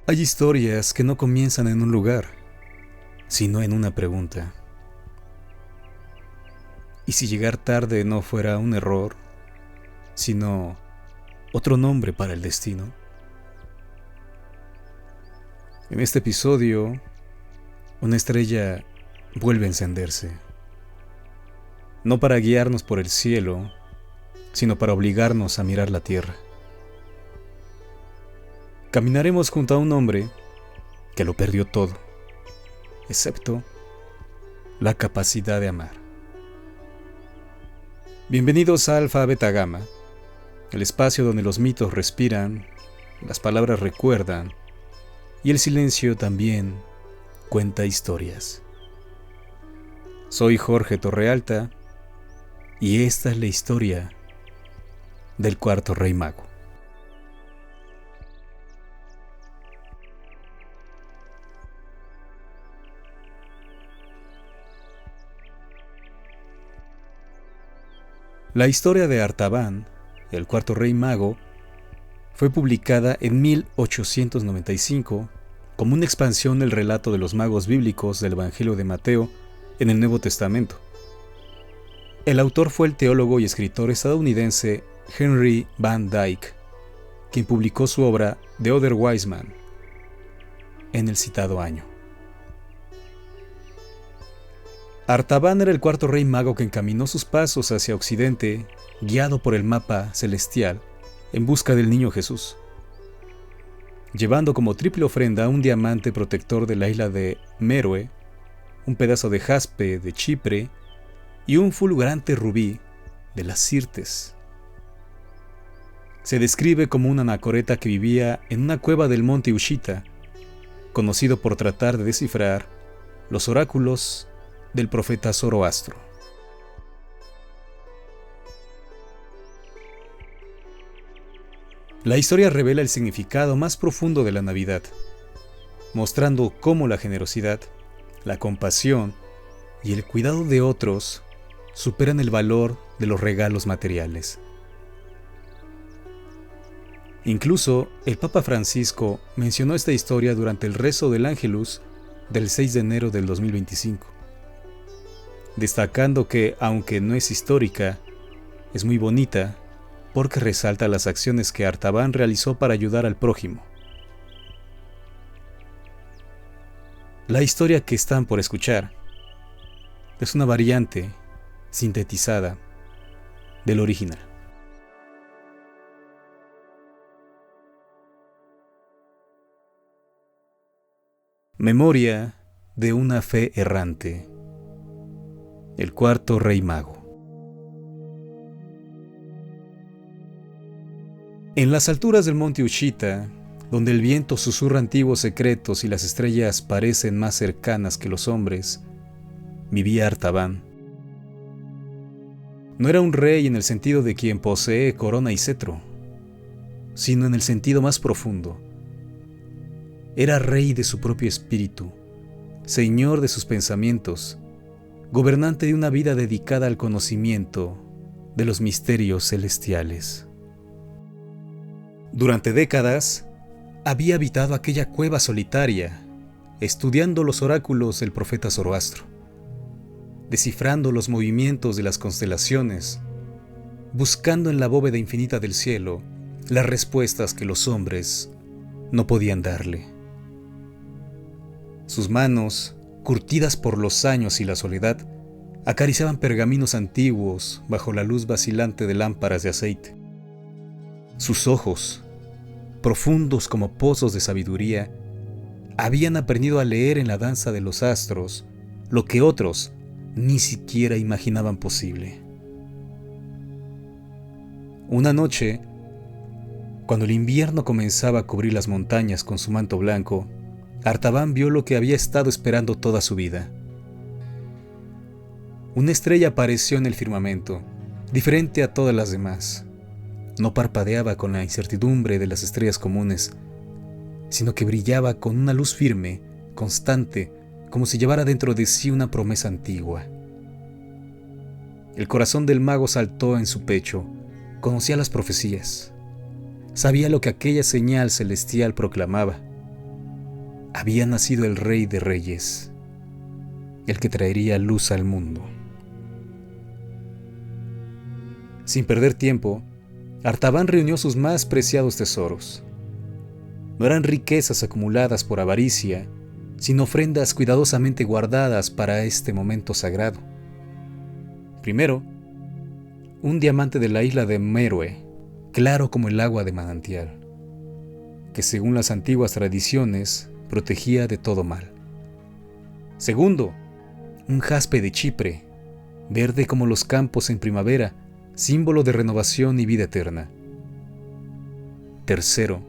Hay historias que no comienzan en un lugar, sino en una pregunta. ¿Y si llegar tarde no fuera un error, sino otro nombre para el destino? En este episodio, una estrella vuelve a encenderse, no para guiarnos por el cielo, sino para obligarnos a mirar la tierra. Caminaremos junto a un hombre que lo perdió todo, excepto la capacidad de amar. Bienvenidos a Alfa Beta Gamma, el espacio donde los mitos respiran, las palabras recuerdan y el silencio también cuenta historias. Soy Jorge Torrealta y esta es la historia del cuarto rey mago. La historia de Artaban, el cuarto rey mago, fue publicada en 1895 como una expansión del relato de los magos bíblicos del Evangelio de Mateo en el Nuevo Testamento. El autor fue el teólogo y escritor estadounidense Henry Van Dyke, quien publicó su obra The Other Wise Man en el citado año. Artaban era el cuarto rey mago que encaminó sus pasos hacia Occidente, guiado por el mapa celestial, en busca del niño Jesús, llevando como triple ofrenda un diamante protector de la isla de Meroe, un pedazo de jaspe de Chipre y un fulgurante rubí de las Sirtes. Se describe como una anacoreta que vivía en una cueva del monte Ushita, conocido por tratar de descifrar los oráculos del profeta Zoroastro. La historia revela el significado más profundo de la Navidad, mostrando cómo la generosidad, la compasión y el cuidado de otros superan el valor de los regalos materiales. Incluso el Papa Francisco mencionó esta historia durante el rezo del Ángelus del 6 de enero del 2025. Destacando que, aunque no es histórica, es muy bonita porque resalta las acciones que Artaban realizó para ayudar al prójimo. La historia que están por escuchar es una variante sintetizada del original. Memoria de una fe errante. El cuarto rey mago. En las alturas del monte Ushita, donde el viento susurra antiguos secretos y las estrellas parecen más cercanas que los hombres, vivía Artaban. No era un rey en el sentido de quien posee corona y cetro, sino en el sentido más profundo. Era rey de su propio espíritu, señor de sus pensamientos, gobernante de una vida dedicada al conocimiento de los misterios celestiales. Durante décadas, había habitado aquella cueva solitaria, estudiando los oráculos del profeta Zoroastro, descifrando los movimientos de las constelaciones, buscando en la bóveda infinita del cielo las respuestas que los hombres no podían darle. Sus manos, curtidas por los años y la soledad, acariciaban pergaminos antiguos bajo la luz vacilante de lámparas de aceite. Sus ojos, profundos como pozos de sabiduría, habían aprendido a leer en la danza de los astros lo que otros ni siquiera imaginaban posible. Una noche, cuando el invierno comenzaba a cubrir las montañas con su manto blanco, Artaban vio lo que había estado esperando toda su vida. Una estrella apareció en el firmamento, diferente a todas las demás. No parpadeaba con la incertidumbre de las estrellas comunes, sino que brillaba con una luz firme, constante, como si llevara dentro de sí una promesa antigua. El corazón del mago saltó en su pecho, conocía las profecías, sabía lo que aquella señal celestial proclamaba. había nacido el Rey de Reyes, el que traería luz al mundo. Sin perder tiempo, Artaban reunió sus más preciados tesoros. No eran riquezas acumuladas por avaricia, sino ofrendas cuidadosamente guardadas para este momento sagrado. Primero, un diamante de la isla de Meroe, claro como el agua de manantial, que según las antiguas tradiciones protegía de todo mal. Segundo, un jaspe de Chipre, verde como los campos en primavera, símbolo de renovación y vida eterna. Tercero,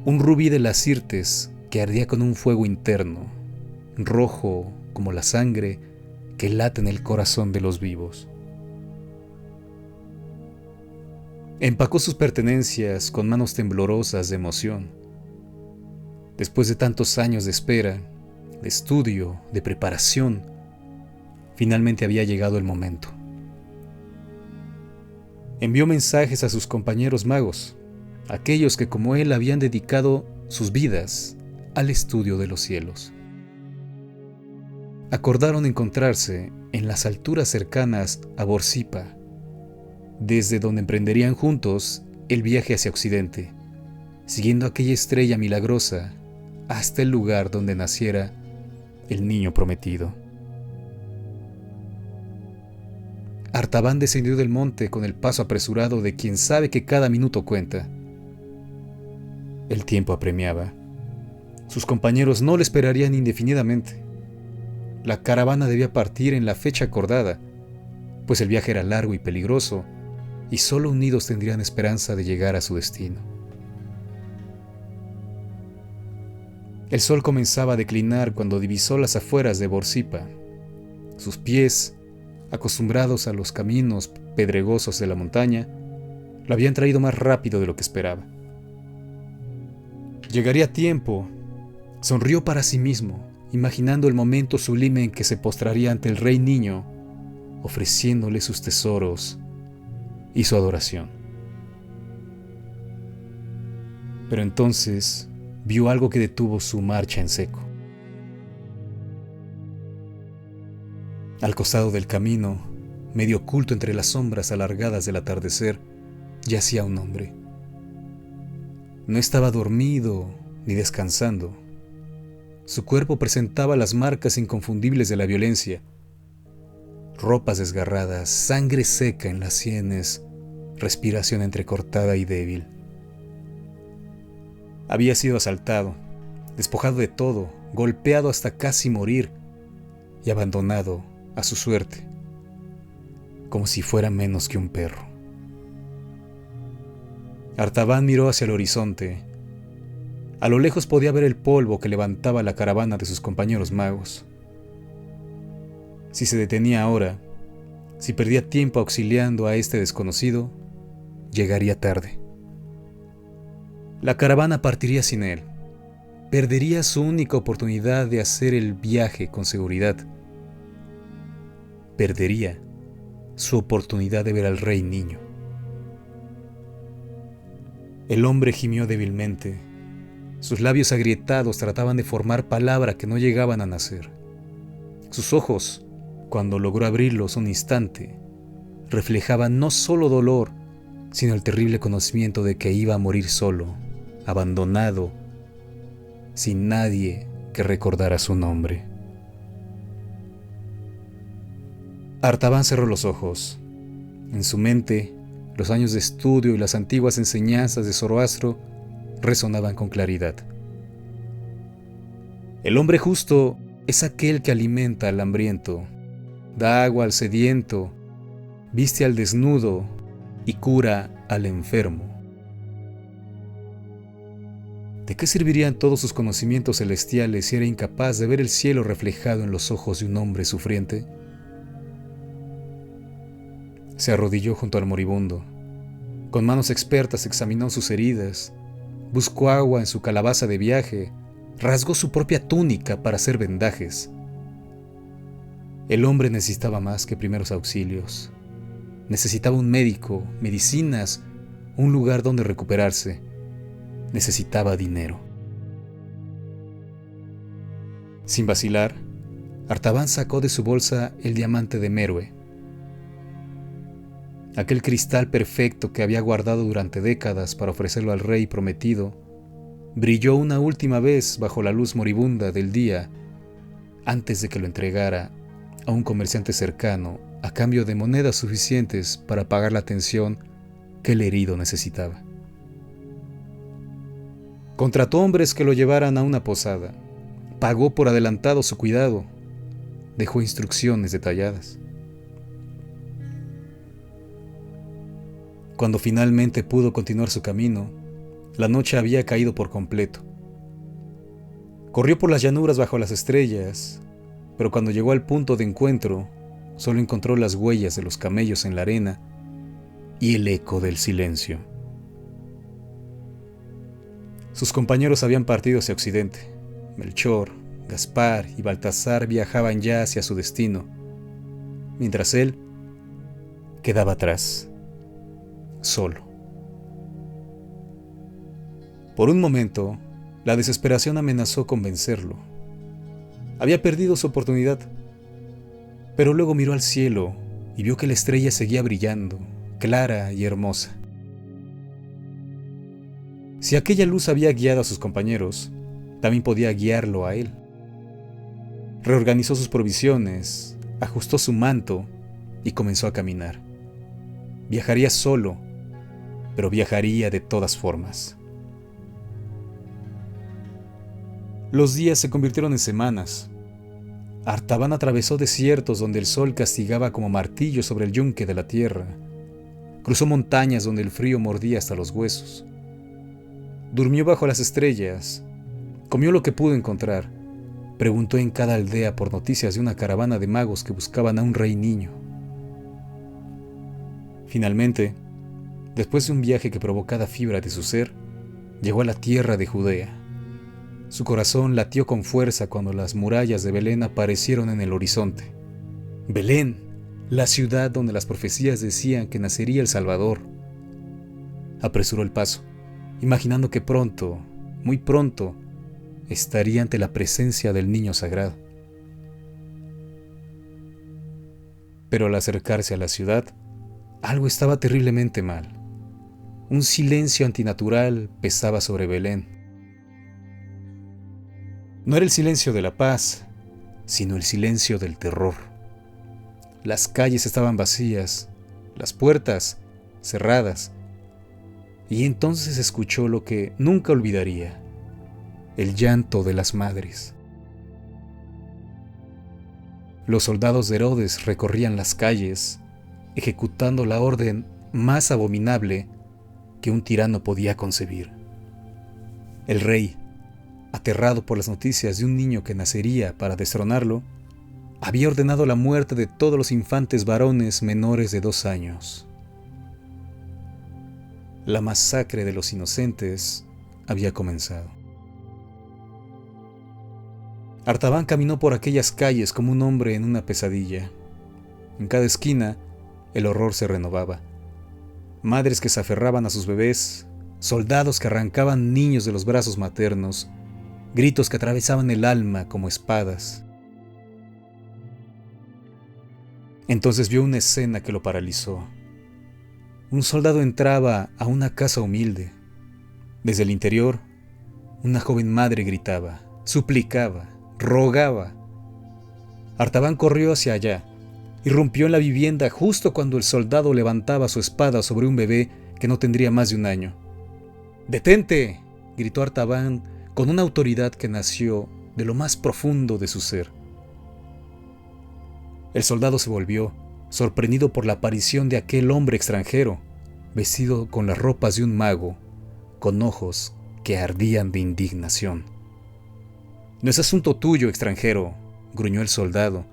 un rubí de las Sirtes que ardía con un fuego interno, rojo como la sangre que late en el corazón de los vivos. Empacó sus pertenencias con manos temblorosas de emoción. Después de tantos años de espera, de estudio, de preparación, finalmente había llegado el momento. Envió mensajes a sus compañeros magos, aquellos que como él habían dedicado sus vidas al estudio de los cielos. Acordaron encontrarse en las alturas cercanas a Borsippa, desde donde emprenderían juntos el viaje hacia Occidente, siguiendo aquella estrella milagrosa hasta el lugar donde naciera el niño prometido. Artaban descendió del monte con el paso apresurado de quien sabe que cada minuto cuenta. El tiempo apremiaba. Sus compañeros no le esperarían indefinidamente. La caravana debía partir en la fecha acordada, pues el viaje era largo y peligroso, y solo unidos tendrían esperanza de llegar a su destino. El sol comenzaba a declinar cuando divisó las afueras de Borsippa. Sus pies, acostumbrados a los caminos pedregosos de la montaña, lo habían traído más rápido de lo que esperaba. Llegaría a tiempo. Sonrió para sí mismo, imaginando el momento sublime en que se postraría ante el Rey Niño, ofreciéndole sus tesoros y su adoración. Pero entonces vio algo que detuvo su marcha en seco. Al costado del camino, medio oculto entre las sombras alargadas del atardecer, yacía un hombre. No estaba dormido ni descansando. Su cuerpo presentaba las marcas inconfundibles de la violencia. Ropas desgarradas, sangre seca en las sienes, respiración entrecortada y débil. Había sido asaltado, despojado de todo, golpeado hasta casi morir y abandonado a su suerte, como si fuera menos que un perro. Artaban miró hacia el horizonte. A lo lejos podía ver el polvo que levantaba la caravana de sus compañeros magos. Si se detenía ahora, si perdía tiempo auxiliando a este desconocido, llegaría tarde. La caravana partiría sin él. Perdería su única oportunidad de hacer el viaje con seguridad. Perdería su oportunidad de ver al Rey Niño. El hombre gimió débilmente. Sus labios agrietados trataban de formar palabras que no llegaban a nacer. Sus ojos, cuando logró abrirlos un instante, reflejaban no solo dolor, sino el terrible conocimiento de que iba a morir solo, abandonado, sin nadie que recordara su nombre. Artaban cerró los ojos. En su mente, los años de estudio y las antiguas enseñanzas de Zoroastro resonaban con claridad. El hombre justo es aquel que alimenta al hambriento, da agua al sediento, viste al desnudo y cura al enfermo. ¿De qué servirían todos sus conocimientos celestiales si era incapaz de ver el cielo reflejado en los ojos de un hombre sufriente? Se arrodilló junto al moribundo. Con manos expertas examinó sus heridas, buscó agua en su calabaza de viaje, rasgó su propia túnica para hacer vendajes. El hombre necesitaba más que primeros auxilios. Necesitaba un médico, medicinas, un lugar donde recuperarse. Necesitaba dinero. Sin vacilar, Artaban sacó de su bolsa el diamante de Meroe. Aquel cristal perfecto que había guardado durante décadas para ofrecerlo al rey prometido, brilló una última vez bajo la luz moribunda del día antes de que lo entregara a un comerciante cercano a cambio de monedas suficientes para pagar la atención que el herido necesitaba. Contrató hombres que lo llevaran a una posada, pagó por adelantado su cuidado, dejó instrucciones detalladas. Cuando finalmente pudo continuar su camino, la noche había caído por completo. Corrió por las llanuras bajo las estrellas, pero cuando llegó al punto de encuentro, solo encontró las huellas de los camellos en la arena y el eco del silencio. Sus compañeros habían partido hacia occidente. Melchor, Gaspar y Baltasar viajaban ya hacia su destino, mientras él quedaba atrás, solo. Por un momento, la desesperación amenazó con vencerlo. Había perdido su oportunidad, pero luego miró al cielo y vio que la estrella seguía brillando, clara y hermosa. Si aquella luz había guiado a sus compañeros, también podía guiarlo a él. Reorganizó sus provisiones, ajustó su manto y comenzó a caminar. Viajaría solo, pero viajaría de todas formas. Los días se convirtieron en semanas. Artaban atravesó desiertos donde el sol castigaba como martillo sobre el yunque de la tierra. Cruzó montañas donde el frío mordía hasta los huesos. Durmió bajo las estrellas. Comió lo que pudo encontrar. Preguntó en cada aldea por noticias de una caravana de magos que buscaban a un rey niño. Finalmente, después de un viaje que probó cada fibra de su ser, llegó a la tierra de Judea. Su corazón latió con fuerza cuando las murallas de Belén aparecieron en el horizonte. Belén, la ciudad donde las profecías decían que nacería el Salvador. Apresuró el paso, imaginando que pronto, muy pronto, estaría ante la presencia del niño sagrado. Pero al acercarse a la ciudad, algo estaba terriblemente mal. Un silencio antinatural pesaba sobre Belén. No era el silencio de la paz, sino el silencio del terror. Las calles estaban vacías, las puertas cerradas, y entonces escuchó lo que nunca olvidaría: el llanto de las madres. Los soldados de Herodes recorrían las calles, ejecutando la orden más abominable que un tirano podía concebir. El rey, aterrado por las noticias de un niño que nacería para destronarlo, había ordenado la muerte de todos los infantes varones menores de 2 años. La masacre de los inocentes había comenzado. Artaban caminó por aquellas calles como un hombre en una pesadilla. En cada esquina, el horror se renovaba. Madres que se aferraban a sus bebés, soldados que arrancaban niños de los brazos maternos, gritos que atravesaban el alma como espadas. Entonces vio una escena que lo paralizó. Un soldado entraba a una casa humilde. Desde el interior, una joven madre gritaba, suplicaba, rogaba. Artaban corrió hacia allá, irrumpió en la vivienda justo cuando el soldado levantaba su espada sobre un bebé que no tendría más de 1 año. ¡Detente!, gritó Artaban con una autoridad que nació de lo más profundo de su ser. El soldado se volvió, sorprendido por la aparición de aquel hombre extranjero, vestido con las ropas de un mago, con ojos que ardían de indignación. «No es asunto tuyo, extranjero», gruñó el soldado.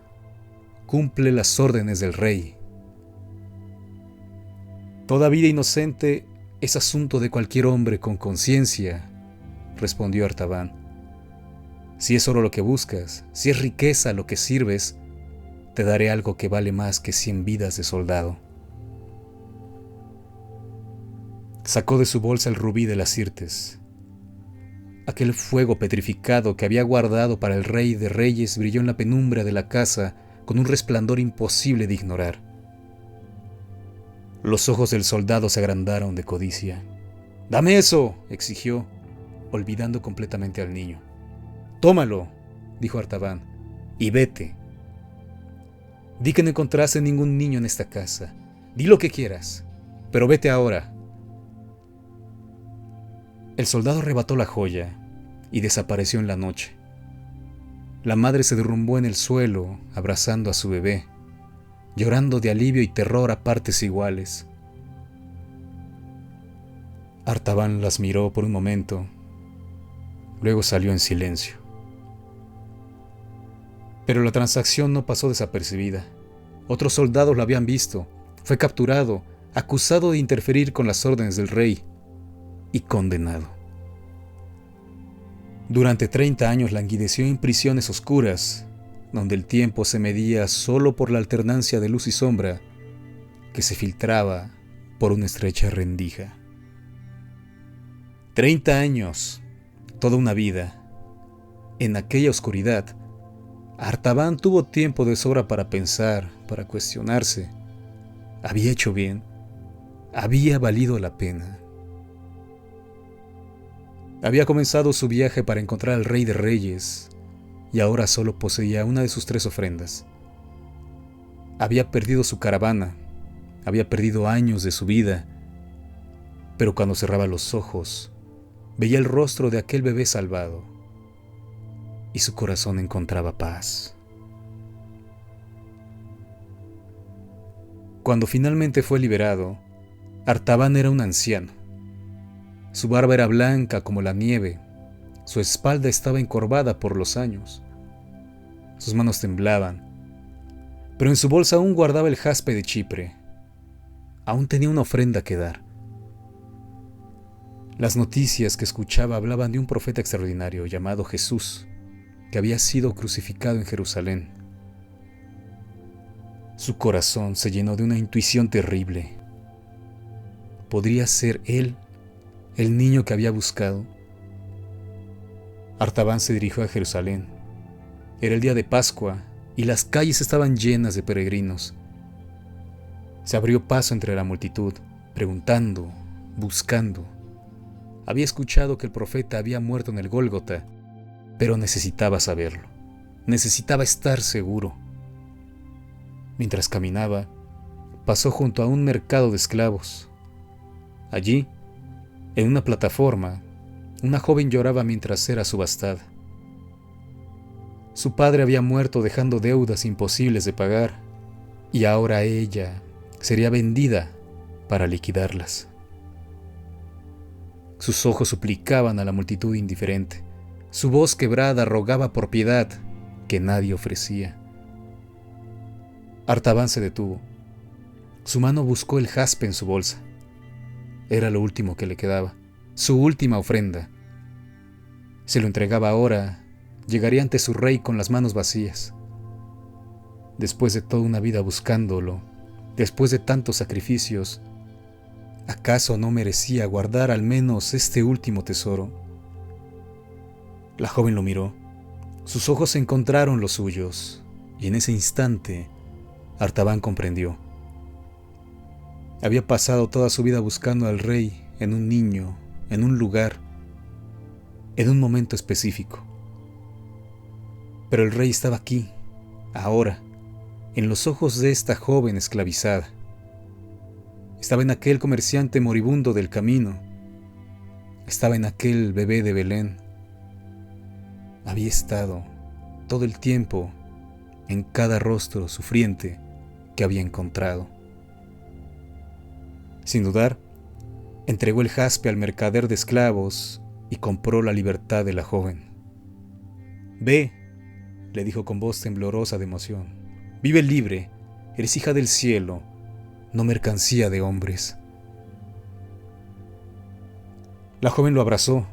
«Cumple las órdenes del rey». «Toda vida inocente es asunto de cualquier hombre con conciencia», respondió Artaban. «Si es oro lo que buscas, si es riqueza lo que sirves, te daré algo que vale más que 100 vidas de soldado». Sacó de su bolsa el rubí de las Sirtes. Aquel fuego petrificado que había guardado para el Rey de Reyes brilló en la penumbra de la casa con un resplandor imposible de ignorar. Los ojos del soldado se agrandaron de codicia. «¡Dame eso!», exigió, olvidando completamente al niño. «Tómalo», dijo Artaban, «y vete. Di que no encontraste ningún niño en esta casa. Di lo que quieras, pero vete ahora». El soldado arrebató la joya y desapareció en la noche. La madre se derrumbó en el suelo, abrazando a su bebé, llorando de alivio y terror a partes iguales. Artaban las miró por un momento, luego salió en silencio. Pero la transacción no pasó desapercibida. Otros soldados lo habían visto. Fue capturado, acusado de interferir con las órdenes del rey y condenado. Durante 30 años languideció en prisiones oscuras, donde el tiempo se medía solo por la alternancia de luz y sombra que se filtraba por una estrecha rendija. 30 años, toda una vida. En aquella oscuridad, Artaban tuvo tiempo de sobra para pensar, para cuestionarse. ¿Había hecho bien? ¿Había valido la pena? Había comenzado su viaje para encontrar al Rey de Reyes y ahora solo poseía una de sus 3 ofrendas. Había perdido su caravana, había perdido años de su vida, pero cuando cerraba los ojos, veía el rostro de aquel bebé salvado y su corazón encontraba paz. Cuando finalmente fue liberado, Artaban era un anciano. Su barba era blanca como la nieve, su espalda estaba encorvada por los años. Sus manos temblaban, pero en su bolsa aún guardaba el jaspe de Chipre. Aún tenía una ofrenda que dar. Las noticias que escuchaba hablaban de un profeta extraordinario llamado Jesús, que había sido crucificado en Jerusalén. Su corazón se llenó de una intuición terrible. ¿Podría ser él el niño que había buscado? Artaban se dirigió a Jerusalén. Era el día de Pascua y las calles estaban llenas de peregrinos. Se abrió paso entre la multitud, preguntando, buscando. Había escuchado que el profeta había muerto en el Gólgota, pero necesitaba saberlo. Necesitaba estar seguro. Mientras caminaba, pasó junto a un mercado de esclavos. Allí, en una plataforma, una joven lloraba mientras era subastada. Su padre había muerto dejando deudas imposibles de pagar, y ahora ella sería vendida para liquidarlas. Sus ojos suplicaban a la multitud indiferente. Su voz quebrada rogaba por piedad que nadie ofrecía. Artaban se detuvo. Su mano buscó el jaspe en su bolsa. Era lo último que le quedaba, su última ofrenda. Se lo entregaba ahora, llegaría ante su rey con las manos vacías. Después de toda una vida buscándolo, después de tantos sacrificios, ¿acaso no merecía guardar al menos este último tesoro? La joven lo miró. Sus ojos encontraron los suyos, y en ese instante, Artaban comprendió. Había pasado toda su vida buscando al rey en un niño, en un lugar, en un momento específico. Pero el rey estaba aquí, ahora, en los ojos de esta joven esclavizada. Estaba en aquel comerciante moribundo del camino. Estaba en aquel bebé de Belén. Había estado todo el tiempo en cada rostro sufriente que había encontrado. Sin dudar, entregó el jaspe al mercader de esclavos y compró la libertad de la joven. «Ve», le dijo con voz temblorosa de emoción, «vive libre, eres hija del cielo, no mercancía de hombres». La joven lo abrazó,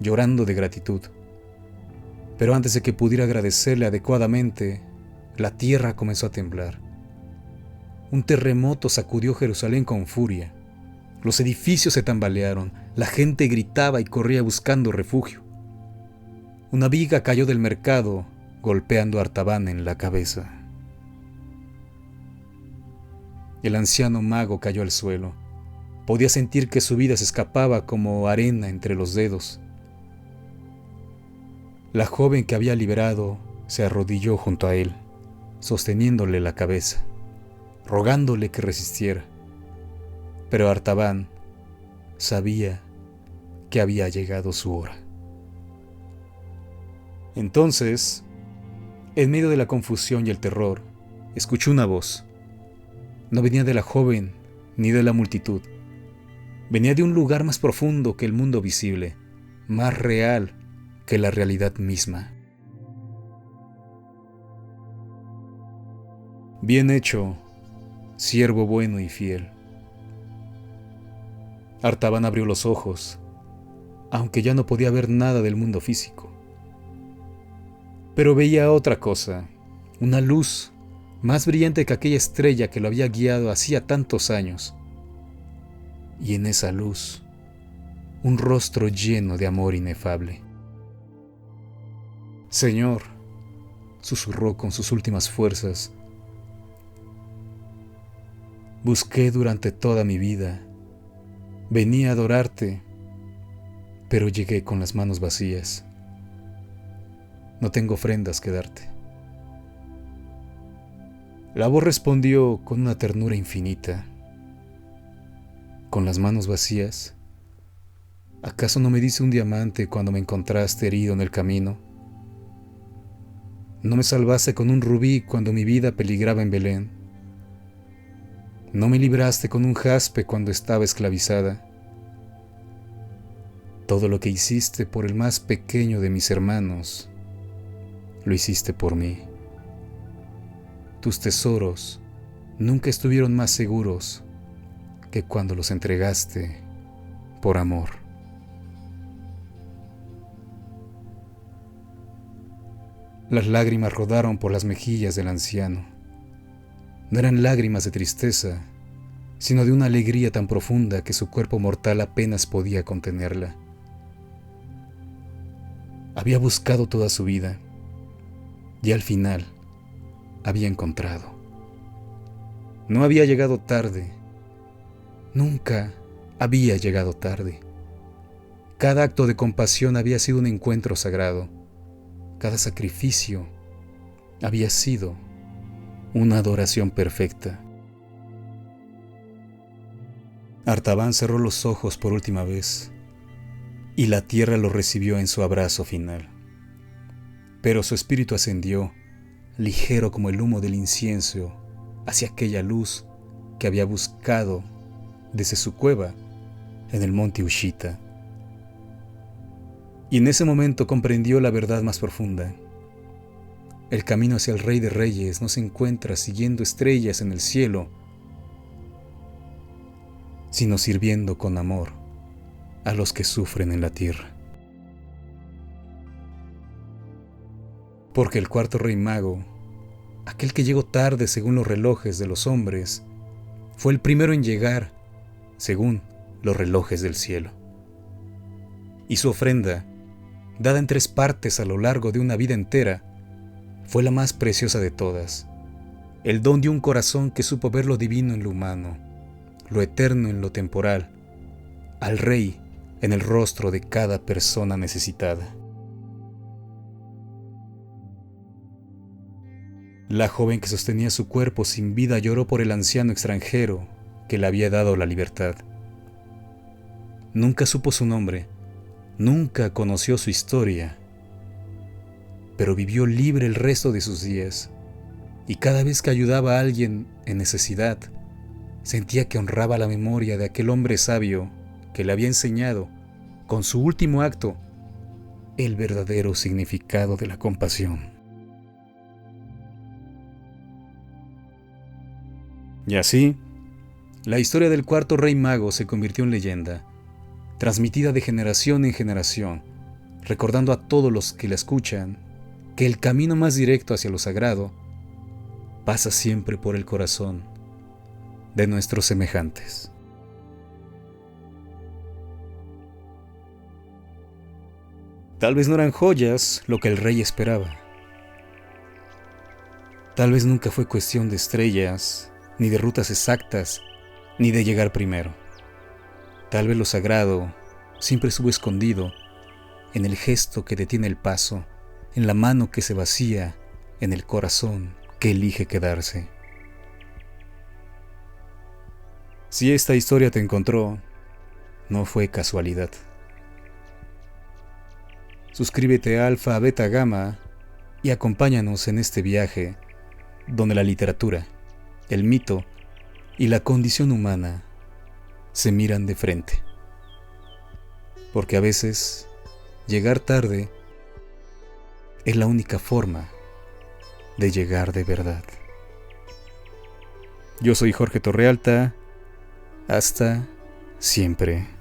llorando de gratitud. Pero antes de que pudiera agradecerle adecuadamente, la tierra comenzó a temblar. Un terremoto sacudió Jerusalén con furia. Los edificios se tambalearon, la gente gritaba y corría buscando refugio. una viga cayó del mercado, golpeando a Artaban en la cabeza. El anciano mago cayó al suelo. Podía sentir que su vida se escapaba como arena entre los dedos. La joven que había liberado se arrodilló junto a él, sosteniéndole la cabeza, rogándole que resistiera. Pero Artaban sabía que había llegado su hora. Entonces, en medio de la confusión y el terror, escuchó una voz. No venía de la joven ni de la multitud. Venía de un lugar más profundo que el mundo visible, más real que la realidad misma. Bien hecho, siervo bueno y fiel. Artaban abrió los ojos, aunque ya no podía ver nada del mundo físico. Pero veía otra cosa, una luz más brillante que aquella estrella que lo había guiado hacía tantos años. Y en esa luz, un rostro lleno de amor inefable. Señor, susurró con sus últimas fuerzas, busqué durante toda mi vida, venía a adorarte, pero llegué con las manos vacías. No tengo ofrendas que darte. La voz respondió con una ternura infinita. ¿Con las manos vacías? ¿Acaso no me diste un diamante cuando me encontraste herido en el camino? ¿No me salvaste con un rubí cuando mi vida peligraba en Belén? ¿No me libraste con un jaspe cuando estaba esclavizada? Todo lo que hiciste por el más pequeño de mis hermanos, lo hiciste por mí. Tus tesoros nunca estuvieron más seguros que cuando los entregaste por amor. Las lágrimas rodaron por las mejillas del anciano. No eran lágrimas de tristeza, sino de una alegría tan profunda que su cuerpo mortal apenas podía contenerla. Había buscado toda su vida y al final había encontrado. No había llegado tarde. Nunca había llegado tarde. Cada acto de compasión había sido un encuentro sagrado. Cada sacrificio había sido una adoración perfecta. Artaban cerró los ojos por última vez y la tierra lo recibió en su abrazo final. Pero su espíritu ascendió, ligero como el humo del incienso, hacia aquella luz que había buscado desde su cueva en el monte Ushita. Y en ese momento comprendió la verdad más profunda. El camino hacia el Rey de Reyes no se encuentra siguiendo estrellas en el cielo, sino sirviendo con amor a los que sufren en la tierra. Porque el cuarto rey mago, aquel que llegó tarde según los relojes de los hombres, fue el primero en llegar según los relojes del cielo. Y su ofrenda, dada en 3 partes a lo largo de una vida entera, fue la más preciosa de todas, el don de un corazón que supo ver lo divino en lo humano, lo eterno en lo temporal, al Rey en el rostro de cada persona necesitada. La joven que sostenía su cuerpo sin vida lloró por el anciano extranjero que le había dado la libertad. Nunca supo su nombre, nunca conoció su historia, pero vivió libre el resto de sus días, y cada vez que ayudaba a alguien en necesidad, sentía que honraba la memoria de aquel hombre sabio que le había enseñado, con su último acto, el verdadero significado de la compasión. Y así, la historia del cuarto rey mago se convirtió en leyenda, transmitida de generación en generación, recordando a todos los que la escuchan que el camino más directo hacia lo sagrado pasa siempre por el corazón de nuestros semejantes. Tal vez no eran joyas lo que el rey esperaba. Tal vez nunca fue cuestión de estrellas, ni de rutas exactas, ni de llegar primero. Tal vez lo sagrado siempre estuvo escondido en el gesto que detiene el paso, en la mano que se vacía, en el corazón que elige quedarse. Si esta historia te encontró, no fue casualidad. Suscríbete a Alfa Beta Gamma y acompáñanos en este viaje donde la literatura, el mito y la condición humana se miran de frente. Porque a veces llegar tarde es la única forma de llegar de verdad. Yo soy Jorge Torrealta. Hasta siempre.